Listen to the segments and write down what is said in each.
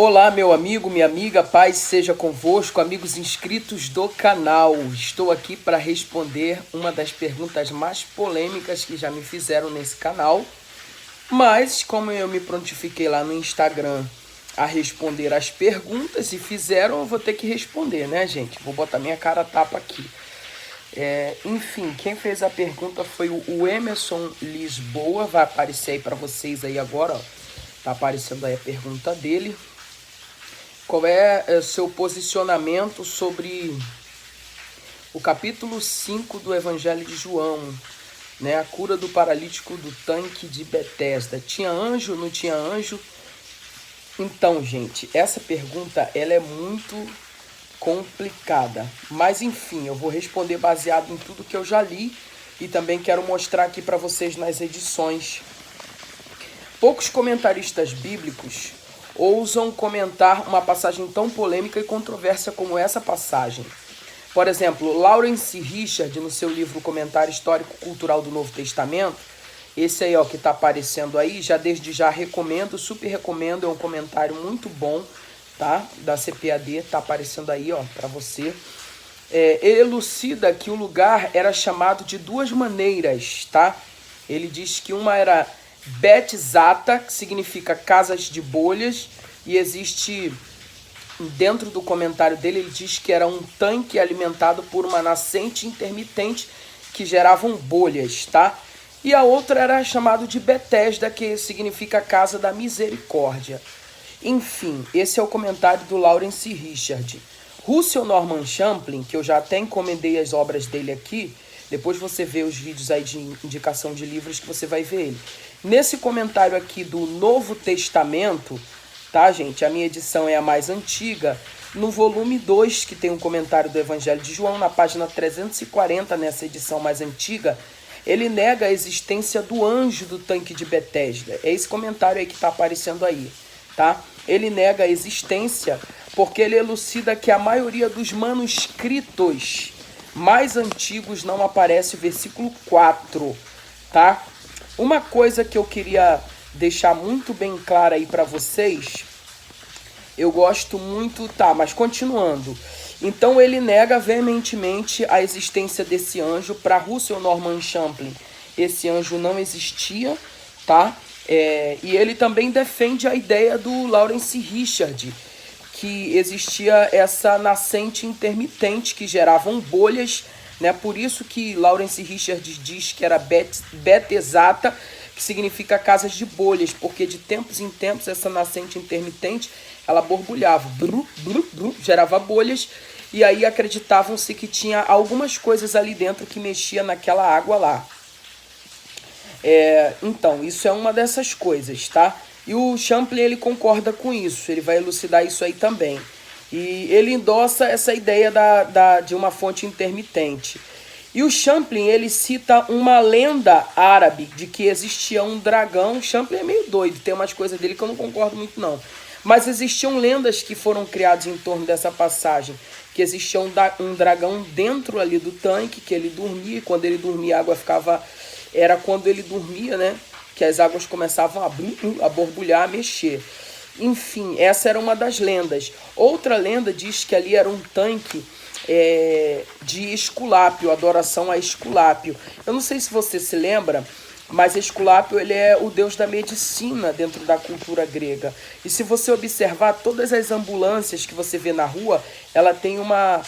Olá, meu amigo, minha amiga, paz seja convosco, amigos inscritos do canal. Estou aqui para responder uma das perguntas mais polêmicas que já me fizeram nesse canal. Mas, como eu me prontifiquei lá no Instagram a responder as perguntas e fizeram, eu vou ter que responder, né, gente? Vou botar minha cara a tapa aqui. Enfim, quem fez a pergunta foi o Emerson Lisboa. Vai aparecer aí para vocês aí agora, ó. Tá aparecendo aí a pergunta dele. Qual é seu posicionamento sobre o capítulo 5 do Evangelho de João, né? A cura do paralítico do tanque de Betesda. Tinha anjo, não tinha anjo? Então, gente, essa pergunta ela é muito complicada. Mas, enfim, eu vou responder baseado em tudo que eu já li e também quero mostrar aqui para vocês nas edições. Poucos comentaristas bíblicos ousam comentar uma passagem tão polêmica e controversa como essa passagem. Por exemplo, Lawrence Richard, no seu livro Comentário Histórico-Cultural do Novo Testamento, esse aí ó, que está aparecendo aí, desde já recomendo, super recomendo, é um comentário muito bom, tá? Da CPAD, está aparecendo aí ó, para você. Ele elucida que o lugar era chamado de duas maneiras, tá? Ele diz que uma era Betzata, que significa casas de bolhas, e existe, dentro do comentário dele, ele diz que era um tanque alimentado por uma nascente intermitente que geravam bolhas, tá? E a outra era chamado de Betesda, que significa casa da misericórdia. Enfim, esse é o comentário do Lawrence Richard. Russell Norman Champlin, que eu já até encomendei as obras dele aqui, depois você vê os vídeos aí de indicação de livros que você vai ver ele. Nesse comentário aqui do Novo Testamento, tá, gente? A minha edição é a mais antiga. No volume 2, que tem um comentário do Evangelho de João, na página 340, nessa edição mais antiga, ele nega a existência do anjo do tanque de Betesda. É esse comentário aí que está aparecendo aí, tá? Ele nega a existência porque ele elucida que a maioria dos manuscritos mais antigos não aparece o versículo 4, tá? Uma coisa que eu queria deixar muito bem clara aí para vocês, eu gosto muito, tá, mas continuando. Então ele nega veementemente a existência desse anjo. Para Russell Norman Champlin, esse anjo não existia, tá? E ele também defende a ideia do Lawrence Richard, que existia essa nascente intermitente que geravam bolhas, né? Por isso que Lawrence Richard diz que era Betesata, que significa casas de bolhas, porque de tempos em tempos essa nascente intermitente, ela borbulhava, gerava bolhas, e aí acreditavam-se que tinha algumas coisas ali dentro que mexia naquela água lá. Então, isso é uma dessas coisas, tá? E o Champlin, ele concorda com isso, ele vai elucidar isso aí também. E ele endossa essa ideia de uma fonte intermitente. E o Champlin, ele cita uma lenda árabe de que existia um dragão. O Champlin é meio doido, tem umas coisas dele que eu não concordo muito não. Mas existiam lendas que foram criadas em torno dessa passagem, que existia um dragão dentro ali do tanque, que ele dormia, e quando ele dormia a água ficava... Era quando ele dormia, né? Que as águas começavam a borbulhar, a mexer. Enfim, essa era uma das lendas. Outra lenda diz que ali era um tanque de Esculápio, adoração a Esculápio. Eu não sei se você se lembra, mas Esculápio, ele é o deus da medicina dentro da cultura grega. E se você observar, todas as ambulâncias que você vê na rua, ela tem uma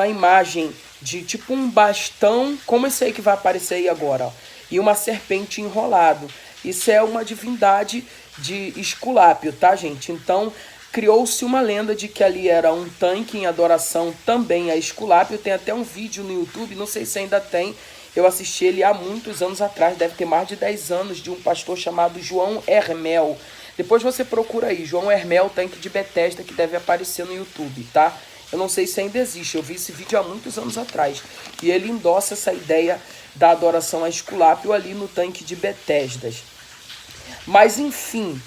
imagem de tipo um bastão, como esse aí que vai aparecer aí agora, ó, e uma serpente enrolado. Isso é uma divindade de Esculápio, tá, gente? Então, criou-se uma lenda de que ali era um tanque em adoração também a Esculápio. Tem até um vídeo no YouTube, não sei se ainda tem. Eu assisti ele há muitos anos atrás, deve ter mais de 10 anos, de um pastor chamado João Hermel. Depois você procura aí, João Hermel, tanque de Betesda, que deve aparecer no YouTube, tá? Eu não sei se ainda existe, eu vi esse vídeo há muitos anos atrás. E ele endossa essa ideia da adoração a Esculápio ali no tanque de Betesdas. Mas enfim,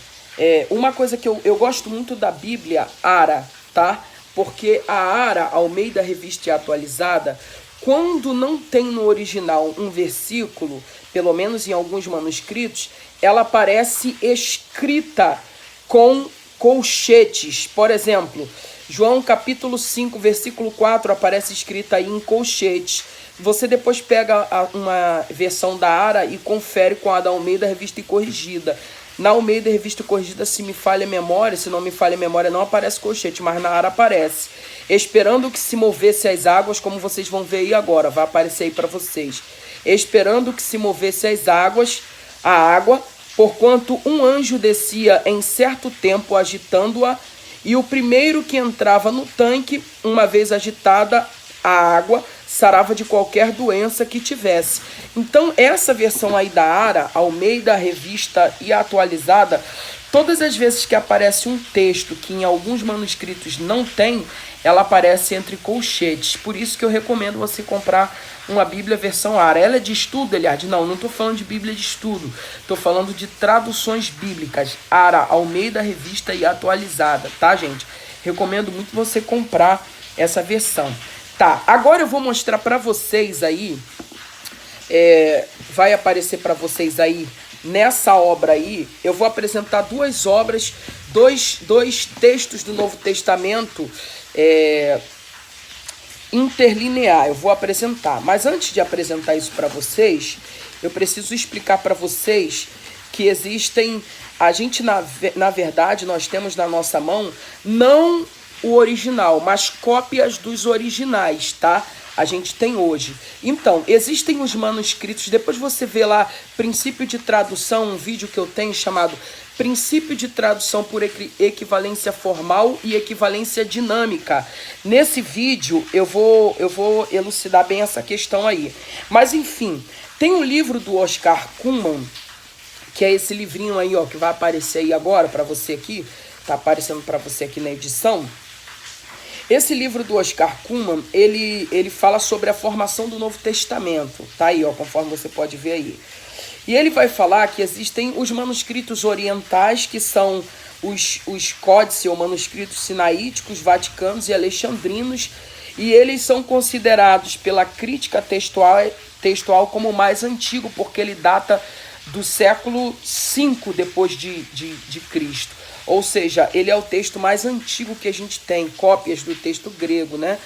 uma coisa que eu gosto muito da Bíblia Ara, tá? Porque a Ara, Almeida Revista e Atualizada, quando não tem no original um versículo, pelo menos em alguns manuscritos, ela aparece escrita com colchetes. Por exemplo, João capítulo 5, versículo 4, aparece escrito aí em colchetes. Você depois pega uma versão da ARA e confere com a da Almeida Revista e Corrigida. Na Almeida Revista e Corrigida, se me falha a memória, se não me falha a memória, não aparece colchete, mas na ARA aparece. Esperando que se movesse as águas, como vocês vão ver aí agora, vai aparecer aí para vocês. Esperando que se movesse as águas, a água, porquanto um anjo descia em certo tempo agitando-a, e o primeiro que entrava no tanque, uma vez agitada a água, sarava de qualquer doença que tivesse. Então, essa versão aí da ARA, Almeida Revista e Atualizada, todas as vezes que aparece um texto que em alguns manuscritos não tem, ela aparece entre colchetes. Por isso que eu recomendo você comprar uma Bíblia versão ARA. Ela é de estudo, Eliade? Não estou falando de Bíblia de estudo. Estou falando de traduções bíblicas. ARA, Almeida Revista e Atualizada, tá, gente? Recomendo muito você comprar essa versão. Tá, agora eu vou mostrar para vocês aí, vai aparecer para vocês aí, nessa obra aí, eu vou apresentar duas obras, dois textos do Novo Testamento interlinear, eu vou apresentar. Mas antes de apresentar isso para vocês, eu preciso explicar para vocês que existem, a gente na verdade, nós temos na nossa mão, não o original, mas cópias dos originais, tá? A gente tem hoje. Então, existem os manuscritos, depois você vê lá, princípio de tradução, um vídeo que eu tenho chamado Princípio de Tradução por Equivalência Formal e Equivalência Dinâmica. Nesse vídeo eu vou elucidar bem essa questão aí. Mas enfim, tem um livro do Oscar Cullmann, que é esse livrinho aí, ó, que vai aparecer aí agora para você aqui, tá aparecendo para você aqui na edição. Esse livro do Oscar Cullmann, ele fala sobre a formação do Novo Testamento, tá aí, ó, conforme você pode ver aí. E ele vai falar que existem os manuscritos orientais, que são os códices ou manuscritos sinaíticos, vaticanos e alexandrinos, e eles são considerados pela crítica textual como o mais antigo, porque ele data do século V depois de Cristo. Ou seja, ele é o texto mais antigo que a gente tem, cópias do texto grego, né?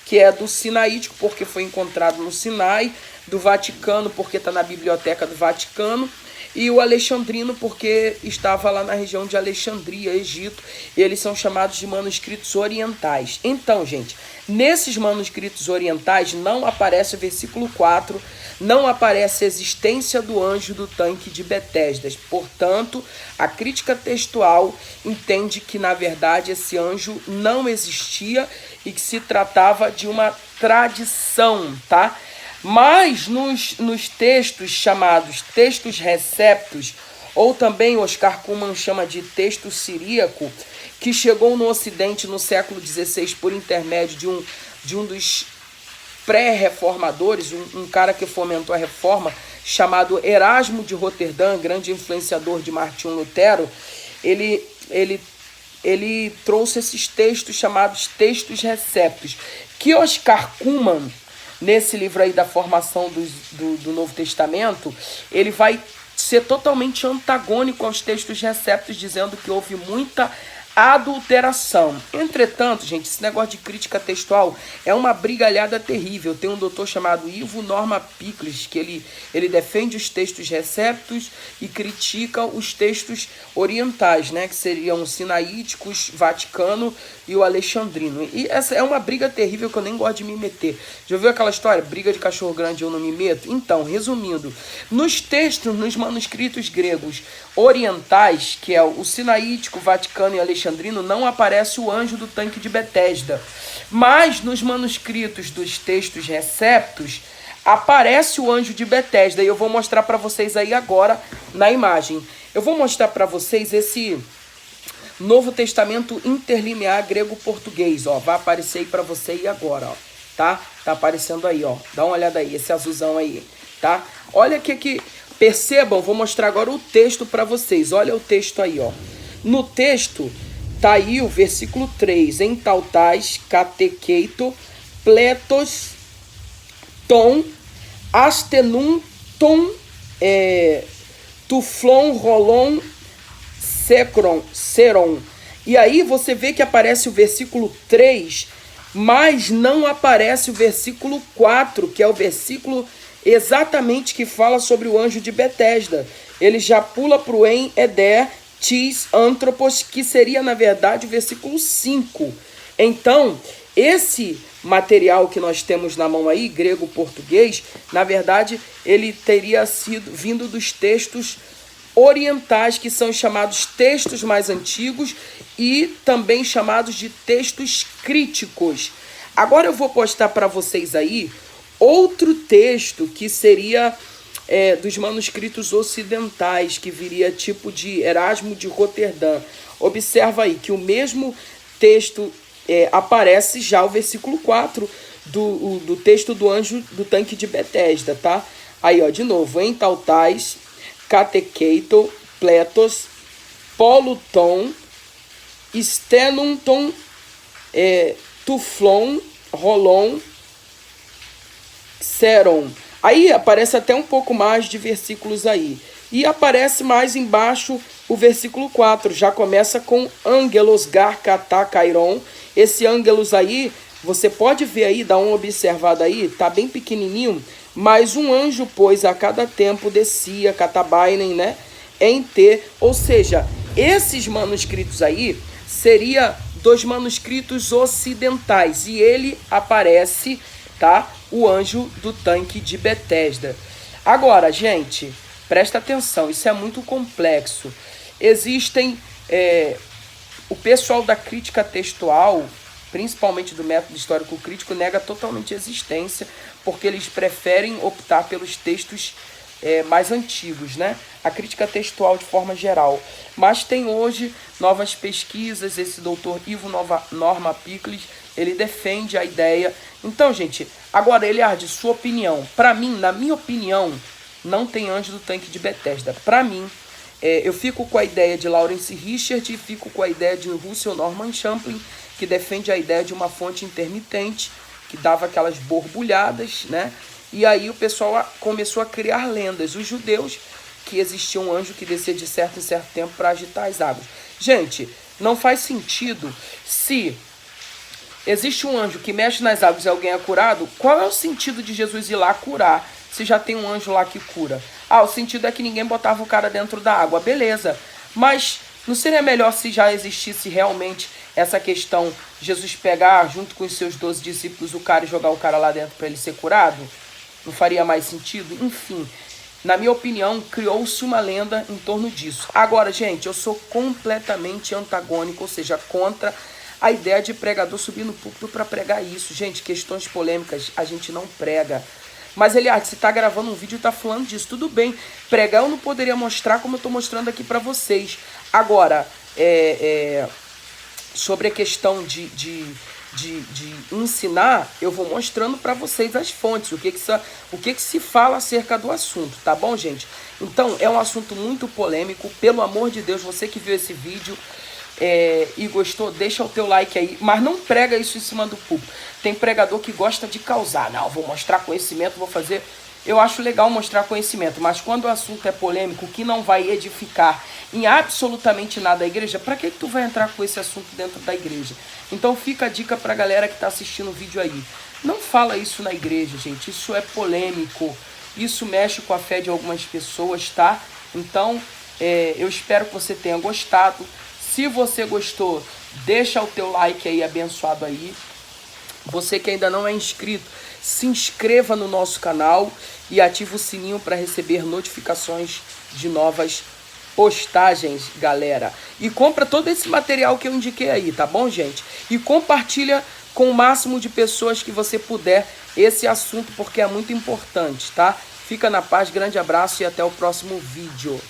Que é do sinaítico, porque foi encontrado no Sinai, do Vaticano, porque está na Biblioteca do Vaticano, e o alexandrino, porque estava lá na região de Alexandria, Egito, e eles são chamados de manuscritos orientais. Então, gente, nesses manuscritos orientais não aparece o versículo 4, não aparece a existência do anjo do tanque de Betesda. Portanto, a crítica textual entende que, na verdade, esse anjo não existia e que se tratava de uma tradição, tá? Mas nos textos chamados textos receptos, ou também Oscar Cullmann chama de texto siríaco, que chegou no Ocidente no século XVI por intermédio de um dos pré-reformadores, um cara que fomentou a reforma, chamado Erasmo de Roterdã, grande influenciador de Martinho Lutero. Ele trouxe esses textos chamados textos receptos, que Oscar Cullmann, nesse livro aí da formação do Novo Testamento, ele vai ser totalmente antagônico aos textos receptos, dizendo que houve muita adulteração. Entretanto, gente, esse negócio de crítica textual é uma brigalhada terrível. Tem um doutor chamado Ivo Norma Pickles, que ele defende os textos receptos e critica os textos orientais, né, que seriam sinaíticos, vaticano e o alexandrino. E essa é uma briga terrível que eu nem gosto de me meter. Já ouviu aquela história? Briga de cachorro grande eu não me meto? Então, resumindo, nos textos, nos manuscritos gregos orientais, que é o sinaítico, vaticano e alexandrino, não aparece o anjo do tanque de Betesda. Mas nos manuscritos dos textos receptos aparece o anjo de Betesda. E eu vou mostrar para vocês aí agora na imagem. Eu vou mostrar para vocês esse Novo Testamento interlinear grego-português, ó. Vai aparecer aí para você aí agora, ó. Tá? Tá aparecendo aí, ó. Dá uma olhada aí, esse azulzão aí, tá? Olha que percebam, vou mostrar agora o texto para vocês. Olha o texto aí, ó. No texto tá aí o versículo 3. Em tautais, catequeito, pletos, tom, astenum, tom, tuflon, rolon, secron, seron. E aí você vê que aparece o versículo 3, mas não aparece o versículo 4, que é o versículo exatamente que fala sobre o anjo de Betesda. Ele já pula para o En Eder Tis Anthropos, que seria na verdade o versículo 5. Então, esse material que nós temos na mão aí, grego-português, na verdade ele teria sido vindo dos textos orientais, que são chamados textos mais antigos e também chamados de textos críticos. Agora eu vou postar para vocês aí outro texto que seria dos manuscritos ocidentais, que viria tipo de Erasmo de Roterdã. Observa aí que o mesmo texto aparece já o versículo 4 do texto do anjo do tanque de Betesda, tá? Aí, ó, de novo, em Tautais, Catequeito, Pletos, Poluton, Stenunton, Tuflon, Rolon, Seron. Aí aparece até um pouco mais de versículos aí. E aparece mais embaixo o versículo 4. Já começa com Angelos Gar Katá Kairon. Esse Angelos aí, você pode ver aí, dá uma observada aí, tá bem pequenininho. Mas um anjo, pois, a cada tempo descia, Katabainen, né? Em T. Ou seja, esses manuscritos aí seria dos manuscritos ocidentais. E ele aparece, tá? O anjo do tanque de Betesda. Agora, gente, presta atenção, isso é muito complexo. Existem, o pessoal da crítica textual, principalmente do método histórico crítico, nega totalmente a existência, porque eles preferem optar pelos textos mais antigos, né? A crítica textual de forma geral. Mas tem hoje novas pesquisas, esse doutor Ivo Norma Pickles, ele defende a ideia. Então, gente, agora, Eliardi, sua opinião. Para mim, na minha opinião, não tem anjo do tanque de Betesda. Para mim, eu fico com a ideia de Lawrence Richard e fico com a ideia de Russell Norman Champlin, que defende a ideia de uma fonte intermitente, que dava aquelas borbulhadas, né? E aí o pessoal começou a criar lendas. Os judeus, que existia um anjo que descia de certo em certo tempo para agitar as águas. Gente, não faz sentido. Se existe um anjo que mexe nas águas e alguém é curado, qual é o sentido de Jesus ir lá curar, se já tem um anjo lá que cura? Ah, o sentido é que ninguém botava o cara dentro da água. Beleza. Mas não seria melhor se já existisse realmente essa questão, Jesus pegar junto com os seus 12 discípulos o cara e jogar o cara lá dentro para ele ser curado? Não faria mais sentido? Enfim, na minha opinião, criou-se uma lenda em torno disso. Agora, gente, eu sou completamente antagônico, ou seja, contra a ideia de pregador subir no púlpito para pregar isso. Gente, questões polêmicas a gente não prega. Mas, Eliardi, você está gravando um vídeo e está falando disso. Tudo bem, pregar eu não poderia mostrar como eu estou mostrando aqui para vocês. Agora, sobre a questão de ensinar, eu vou mostrando para vocês as fontes, o que se fala acerca do assunto, tá bom, gente? Então, é um assunto muito polêmico. Pelo amor de Deus, você que viu esse vídeo e gostou, deixa o teu like aí, mas não prega isso em cima do público. Tem pregador que gosta de causar. Não, vou mostrar conhecimento, vou fazer... Eu acho legal mostrar conhecimento, mas quando o assunto é polêmico, que não vai edificar em absolutamente nada a igreja, para que tu vai entrar com esse assunto dentro da igreja? Então fica a dica pra galera que tá assistindo o vídeo aí. Não fala isso na igreja, gente. Isso é polêmico. Isso mexe com a fé de algumas pessoas, tá? Então, eu espero que você tenha gostado. Se você gostou, deixa o teu like aí, abençoado aí. Você que ainda não é inscrito, se inscreva no nosso canal e ative o sininho para receber notificações de novas postagens, galera. E compra todo esse material que eu indiquei aí, tá bom, gente? E compartilha com o máximo de pessoas que você puder esse assunto, porque é muito importante, tá? Fica na paz, grande abraço e até o próximo vídeo.